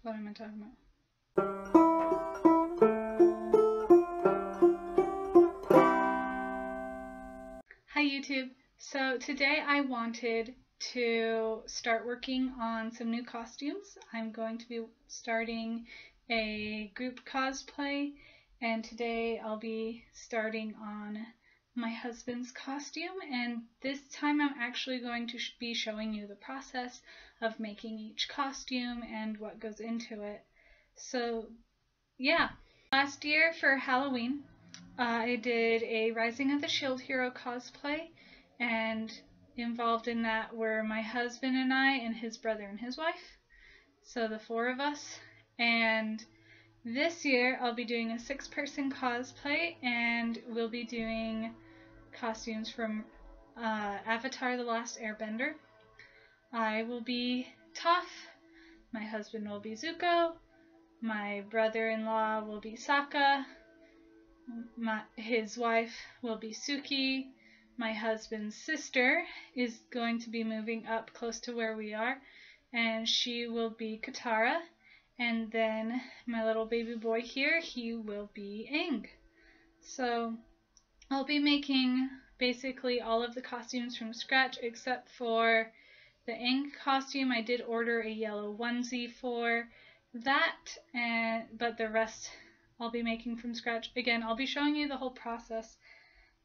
What am I talking about? Hi YouTube. So today I wanted to start working on some new costumes. I'm going to be starting a group cosplay, and today I'll be starting on my husband's costume, and this time I'm actually going to be showing you the process of making each costume and what goes into it. So yeah, last year for Halloween I did a Rising of the Shield Hero cosplay, and involved in that were my husband and I and his brother and his wife, so the four of us. And this year I'll be doing a 6-person cosplay, and we'll be doing costumes from Avatar: The Last Airbender. I will be Toph, my husband will be Zuko, my brother-in-law will be Sokka, his wife will be Suki, my husband's sister is going to be moving up close to where we are, and she will be Katara, and then my little baby boy here, he will be Aang. So I'll be making basically all of the costumes from scratch except for the Aang costume. I did order a yellow onesie for that, but the rest I'll be making from scratch. Again, I'll be showing you the whole process.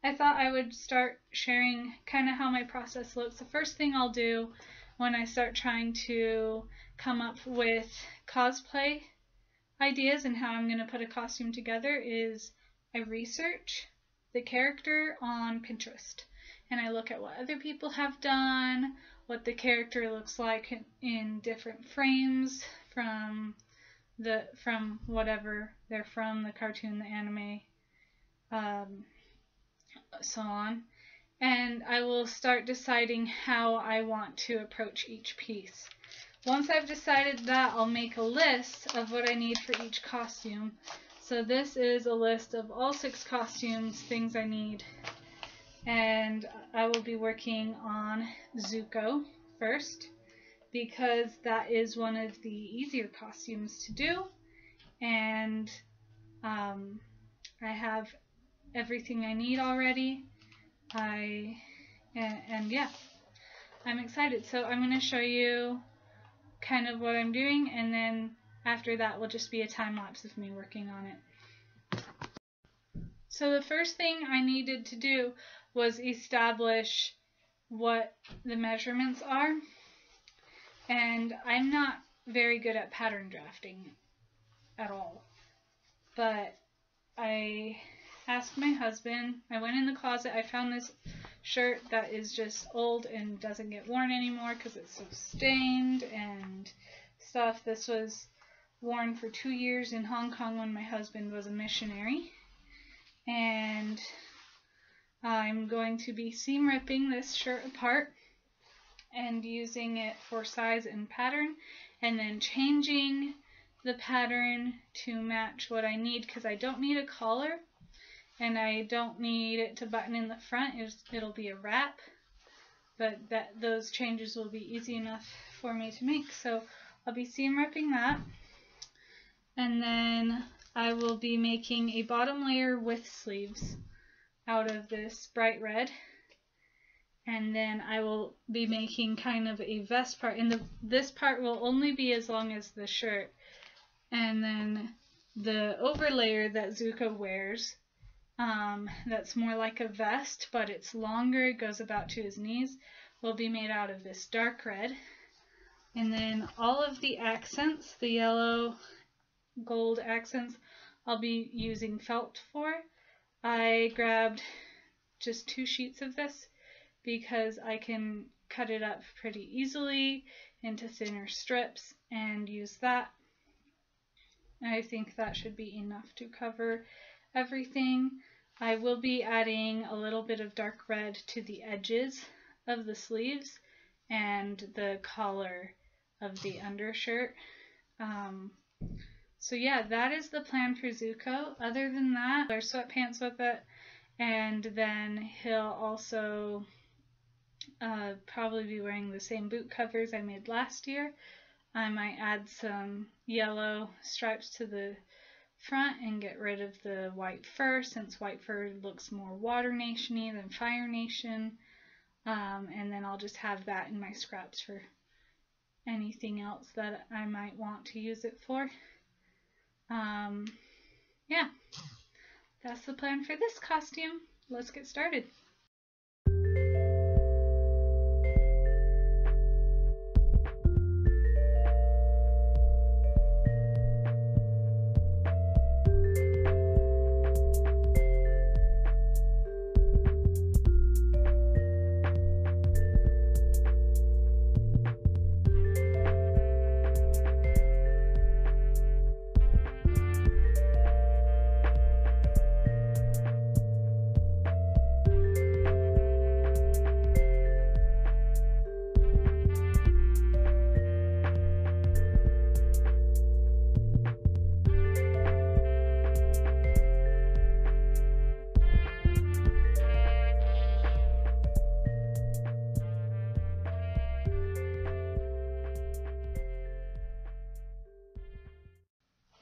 I thought I would start sharing kind of how my process looks. The first thing I'll do when I start trying to come up with cosplay ideas and how I'm going to put a costume together is I research the character on Pinterest, and I look at what other people have done, what the character looks like in different frames from whatever they're from, the cartoon, the anime, so on. And I will start deciding how I want to approach each piece. Once I've decided that, I'll make a list of what I need for each costume. So this is a list of all 6 costumes, things I need. And I will be working on Zuko first, because that is one of the easier costumes to do, and I have everything I need already. And yeah, I'm excited. So I'm going to show you kind of what I'm doing, and then after that will just be a time lapse of me working on it. So the first thing I needed to do was establish what the measurements are. And I'm not very good at pattern drafting at all, but I asked my husband. I went in the closet, I found this shirt that is just old and doesn't get worn anymore because it's so stained and stuff. This was worn for 2 years in Hong Kong when my husband was a missionary, and I'm going to be seam ripping this shirt apart and using it for size and pattern, and then changing the pattern to match what I need, because I don't need a collar and I don't need it to button in the front. It'll be a wrap, but those changes will be easy enough for me to make. So I'll be seam ripping that, and then I will be making a bottom layer with sleeves out of this bright red. And then I will be making kind of a vest part, and this part will only be as long as the shirt. And then the overlayer that Zuko wears, that's more like a vest, but it's longer, it goes about to his knees, will be made out of this dark red. And then all of the accents, the yellow, gold accents, I'll be using felt for. I grabbed just 2 sheets of this because I can cut it up pretty easily into thinner strips and use that. I think that should be enough to cover everything. I will be adding a little bit of dark red to the edges of the sleeves and the collar of the undershirt. So yeah, that is the plan for Zuko. Other than that, wear sweatpants with it, and then he'll also probably be wearing the same boot covers I made last year. I might add some yellow stripes to the front and get rid of the white fur, since white fur looks more Water Nation-y than Fire Nation. And then I'll just have that in my scraps for anything else that I might want to use it for. Yeah, that's the plan for this costume. Let's get started.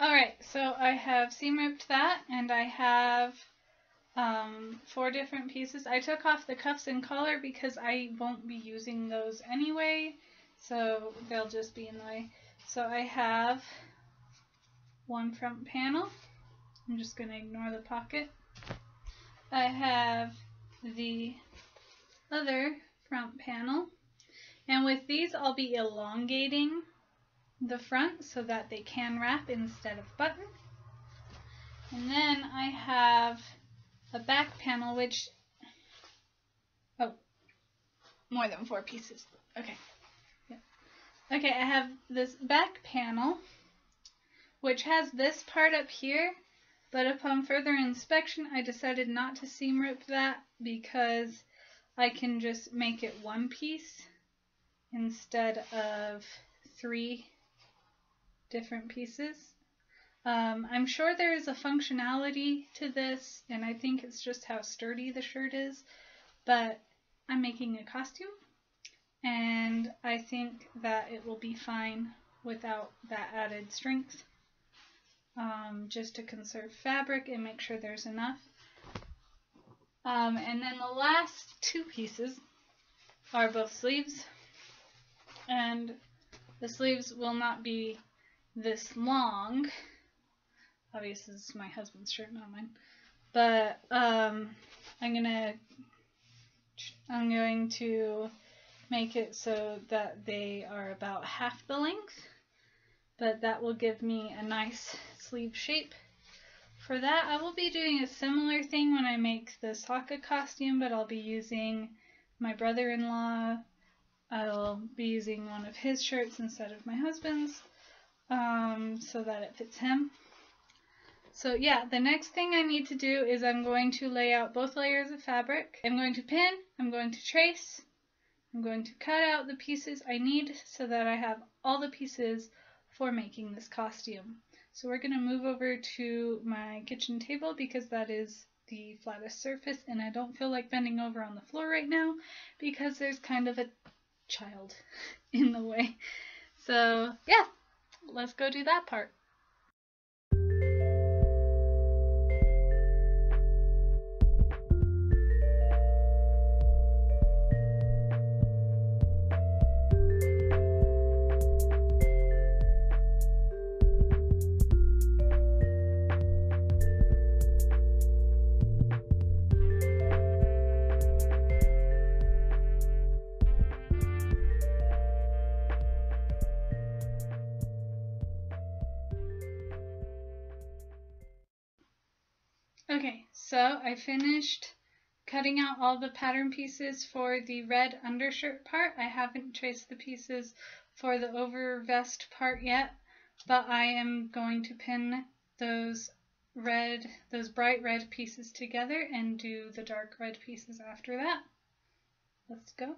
Alright, so I have seam ripped that, and I have 4 different pieces. I took off the cuffs and collar because I won't be using those anyway, so they'll just be in the way. So I have one front panel. I'm just going to ignore the pocket. I have the other front panel, and with these I'll be elongating the front so that they can wrap instead of button. And then I have a back panel, which, more than 4 pieces. Okay. Yeah. Okay, I have this back panel, which has this part up here, but upon further inspection I decided not to seam rip that because I can just make it 1 piece instead of 3 different pieces. I'm sure there is a functionality to this, and I think it's just how sturdy the shirt is, but I'm making a costume, and I think that it will be fine without that added strength, just to conserve fabric and make sure there's enough. And then the last 2 pieces are both sleeves, and the sleeves will not be this long. Obviously this is my husband's shirt, not mine, but I'm going to make it so that they are about half the length, but that will give me a nice sleeve shape. For that I will be doing a similar thing when I make the Sokka costume, but I'll be using my brother-in-law. I'll be using one of his shirts instead of my husband's, so that it fits him. So yeah, the next thing I need to do is I'm going to lay out both layers of fabric. I'm going to pin, I'm going to trace, I'm going to cut out the pieces I need so that I have all the pieces for making this costume. So we're going to move over to my kitchen table because that is the flattest surface, and I don't feel like bending over on the floor right now because there's kind of a child in the way. So yeah, let's go do that part. Okay, so I finished cutting out all the pattern pieces for the red undershirt part. I haven't traced the pieces for the over vest part yet, but I am going to pin those bright red pieces together and do the dark red pieces after that. Let's go.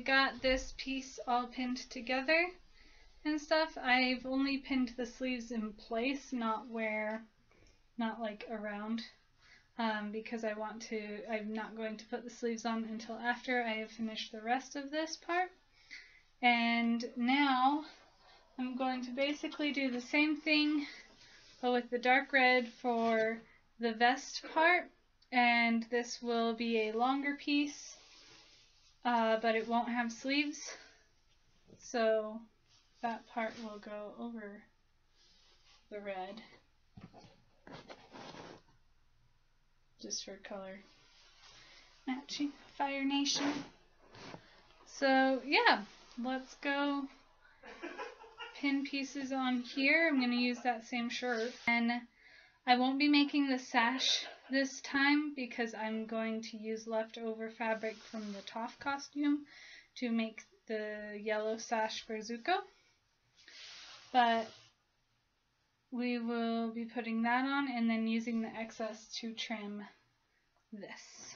got this piece all pinned together and stuff. I've only pinned the sleeves in place, not like around, because I'm not going to put the sleeves on until after I have finished the rest of this part. And now I'm going to basically do the same thing, but with the dark red for the vest part, and this will be a longer piece, but it won't have sleeves, so that part will go over the red, just for color matching. Fire Nation. So yeah, let's go pin pieces on here. I'm going to use that same shirt, and I won't be making the sash this time because I'm going to use leftover fabric from the Toph costume to make the yellow sash for Zuko. But we will be putting that on and then using the excess to trim this.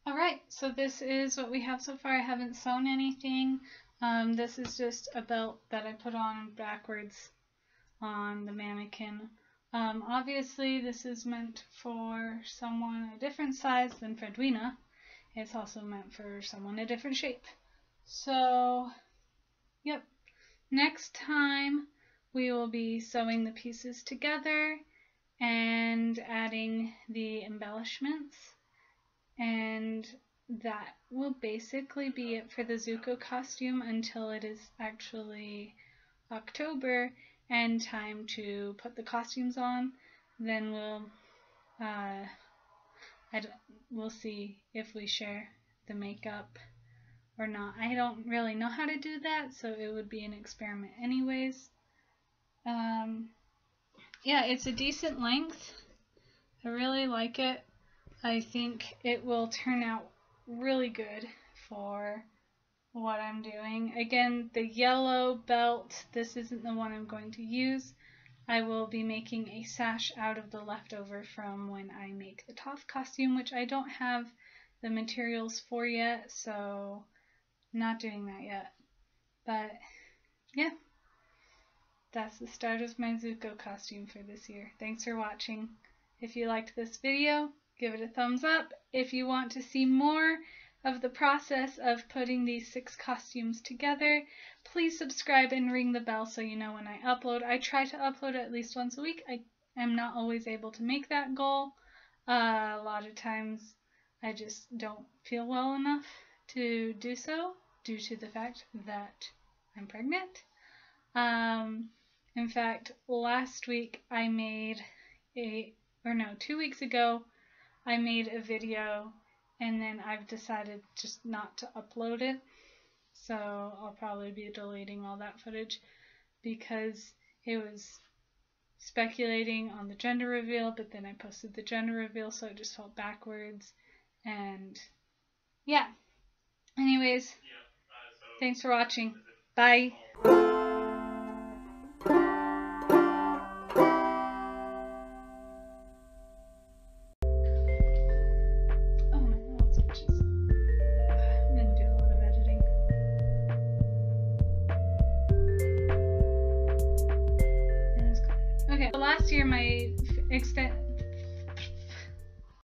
Alright, so this is what we have so far. I haven't sewn anything. This is just a belt that I put on backwards on the mannequin. Obviously this is meant for someone a different size than Fredwina. It's also meant for someone a different shape. So, yep. Next time we will be sewing the pieces together and adding the embellishments. And that will basically be it for the Zuko costume until it is actually October and time to put the costumes on. Then we'll see if we share the makeup or not. I don't really know how to do that, so it would be an experiment anyways. Yeah, it's a decent length. I really like it. I think it will turn out really good for what I'm doing. Again, the yellow belt, this isn't the one I'm going to use. I will be making a sash out of the leftover from when I make the Toph costume, which I don't have the materials for yet, so not doing that yet. But yeah, that's the start of my Zuko costume for this year. Thanks for watching. If you liked this video, give it a thumbs up. If you want to see more of the process of putting these 6 costumes together, please subscribe and ring the bell so you know when I upload. I try to upload at least once a week. I am not always able to make that goal. A lot of times I just don't feel well enough to do so due to the fact that I'm pregnant. In fact, last week I made 2 weeks ago, I made a video and then I've decided just not to upload it. So I'll probably be deleting all that footage because it was speculating on the gender reveal, but then I posted the gender reveal, so it just felt backwards. And yeah. Anyways, thanks for watching. Bye. Last year my